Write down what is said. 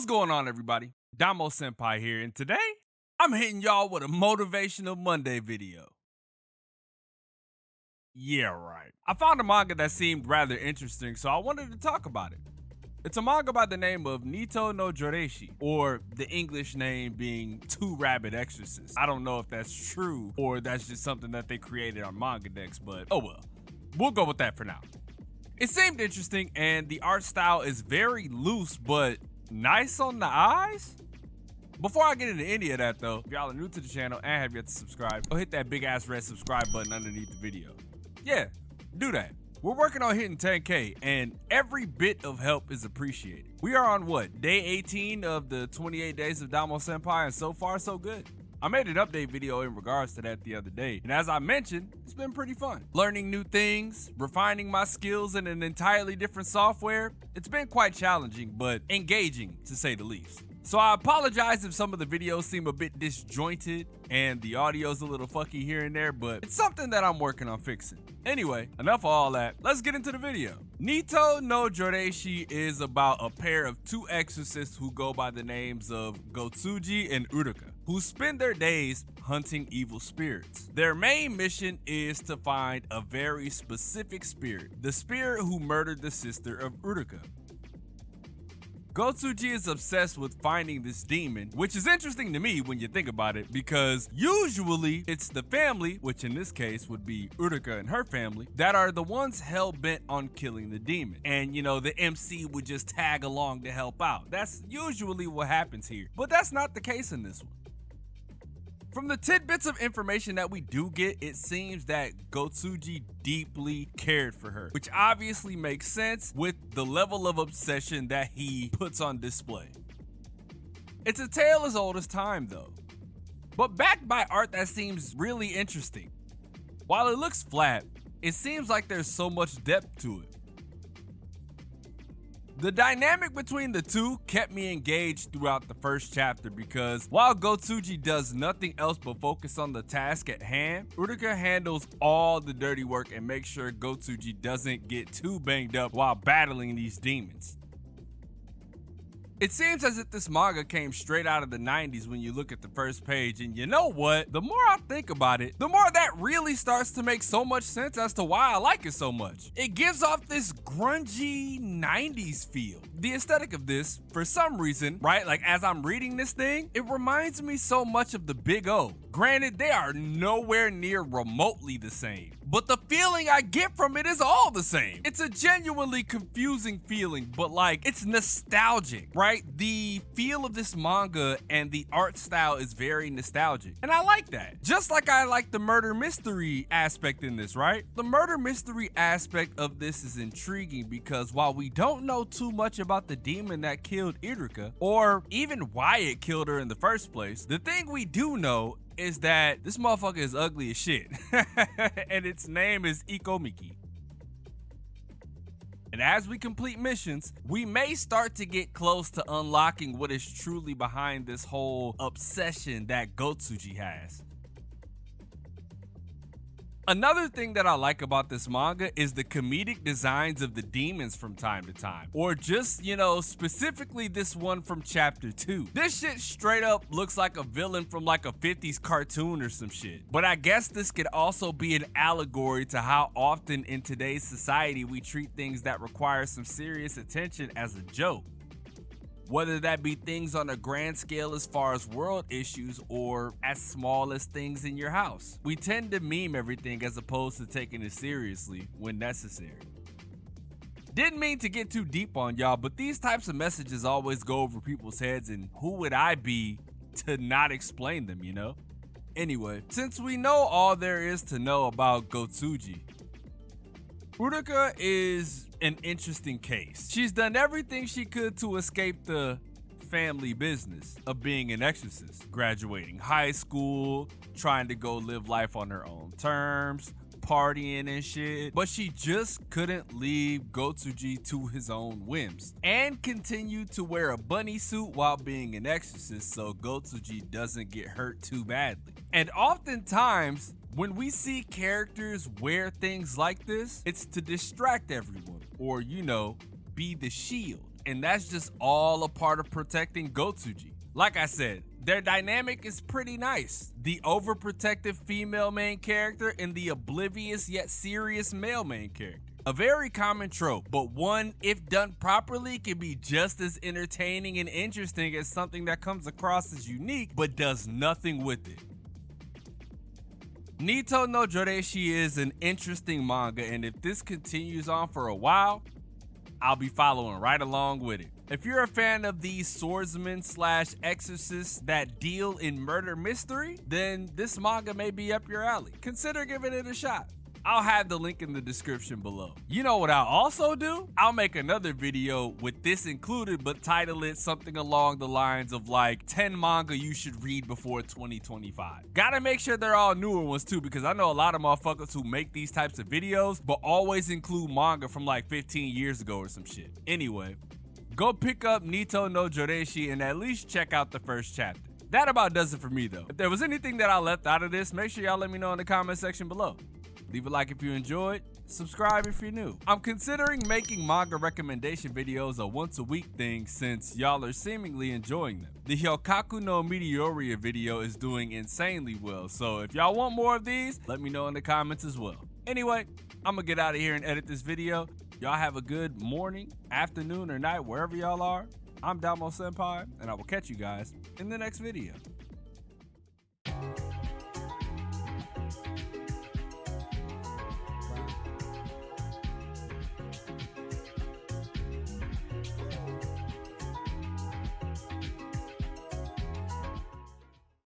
going on, everybody? DomoSenpai here, and today I'm hitting y'all with a motivational Monday video. Yeah, right. I found a manga that seemed rather interesting, so I wanted to talk about it. It's a manga by the name of Nito no Joreishi, or the English name being Two Rabbit Exorcists. I don't know if that's true or that's just something that they created on Manga Decks, but oh well. We'll go with that for now. It seemed interesting, and the art style is very loose but nice on the eyes. Before I get into any of that though, if y'all are new to the channel and have yet to subscribe, go hit that big ass red subscribe button underneath the video. Yeah, do that. We're working on hitting 10K, and every bit of help is appreciated. We are on what, day 18 of the 28 days of DomoSenpai, and so far so good. I made an update video in regards to that the other day, and as I mentioned, it's been pretty fun. Learning new things, refining my skills in an entirely different software, it's been quite challenging, but engaging to say the least. So I apologize if some of the videos seem a bit disjointed and the audio's a little fucky here and there, but it's something that I'm working on fixing. Anyway, enough of all that, let's get into the video. Nito no Joreishi is about a pair of two exorcists who go by the names of Gotsuji and Uruka, who spend their days hunting evil spirits. Their main mission is to find a very specific spirit, the spirit who murdered the sister of Uruka. Gotsuji is obsessed with finding this demon, which is interesting to me when you think about it, because usually it's the family, which in this case would be Uruka and her family, that are the ones hell-bent on killing the demon. And you know, the MC would just tag along to help out. That's usually what happens here, but that's not the case in this one. From the tidbits of information that we do get, it seems that Gotsuji deeply cared for her, which obviously makes sense with the level of obsession that he puts on display. It's a tale as old as time though, but backed by art that seems really interesting. While it looks flat, it seems like there's so much depth to it. The dynamic between the two kept me engaged throughout the first chapter because while Gotsuji does nothing else but focus on the task at hand, Uruka handles all the dirty work and makes sure Gotsuji doesn't get too banged up while battling these demons. It seems as if this manga came straight out of the 90s when you look at the first page, and you know what? The more I think about it, the more that really starts to make so much sense as to why I like it so much. It gives off this grungy 90s feel. The aesthetic of this, for some reason, right, like as I'm reading this thing, it reminds me so much of the Big O. Granted, they are nowhere near remotely the same, but the feeling I get from it is all the same. It's a genuinely confusing feeling, but like, it's nostalgic, right? The feel of this manga and the art style is very nostalgic, and I like that. Just like I like the murder mystery aspect in this, right? The murder mystery aspect of this is intriguing because while we don't know too much about the demon that killed Iruka, or even why it killed her in the first place, the thing we do know is that this motherfucker is ugly as shit. And its name is Ikomiki. And as we complete missions, we may start to get close to unlocking what is truly behind this whole obsession that Gotsuji has. Another thing that I like about this manga is the comedic designs of the demons from time to time, or just, you know, specifically this one from chapter 2. This shit straight up looks like a villain from like a 50s cartoon or some shit. But I guess this could also be an allegory to how often in today's society we treat things that require some serious attention as a joke. Whether that be things on a grand scale as far as world issues or as small as things in your house. We tend to meme everything as opposed to taking it seriously when necessary. Didn't mean to get too deep on y'all, but these types of messages always go over people's heads, and who would I be to not explain them, you know? Anyway, since we know all there is to know about Gotsuji, Uruka is an interesting case. She's done everything she could to escape the family business of being an exorcist, graduating high school, trying to go live life on her own terms, partying and shit, but she just couldn't leave Gotsuji to his own whims and continued to wear a bunny suit while being an exorcist so Gotsuji doesn't get hurt too badly. And oftentimes, when we see characters wear things like this, it's to distract everyone or, you know, be the shield. and that's just all a part of protecting Gotsuji. Like I said, their dynamic is pretty nice. The overprotective female main character and the oblivious yet serious male main character. A very common trope, but one, if done properly, can be just as entertaining and interesting as something that comes across as unique but does nothing with it. Nito no Joreishi is an interesting manga, and if this continues on for a while, I'll be following right along with it. If you're a fan of these swordsmen / exorcists that deal in murder mystery, then this manga may be up your alley. Consider giving it a shot. I'll have the link in the description below. You know what I'll also do? I'll make another video with this included, but title it something along the lines of like 10 manga you should read before 2025. Gotta make sure they're all newer ones too, because I know a lot of motherfuckers who make these types of videos, but always include manga from like 15 years ago or some shit. Anyway, go pick up Nito no Joreishi and at least check out the first chapter. That about does it for me though. If there was anything that I left out of this, make sure y'all let me know in the comment section below. Leave a like if you enjoyed, subscribe if you're new. I'm considering making manga recommendation videos a once a week thing since y'all are seemingly enjoying them. The Hyokaku no Meteoria video is doing insanely well, so if y'all want more of these, let me know in the comments as well. Anyway, I'm gonna get out of here and edit this video. Y'all have a good morning, afternoon, or night, wherever y'all are. I'm DomoSenpai, and I will catch you guys in the next video.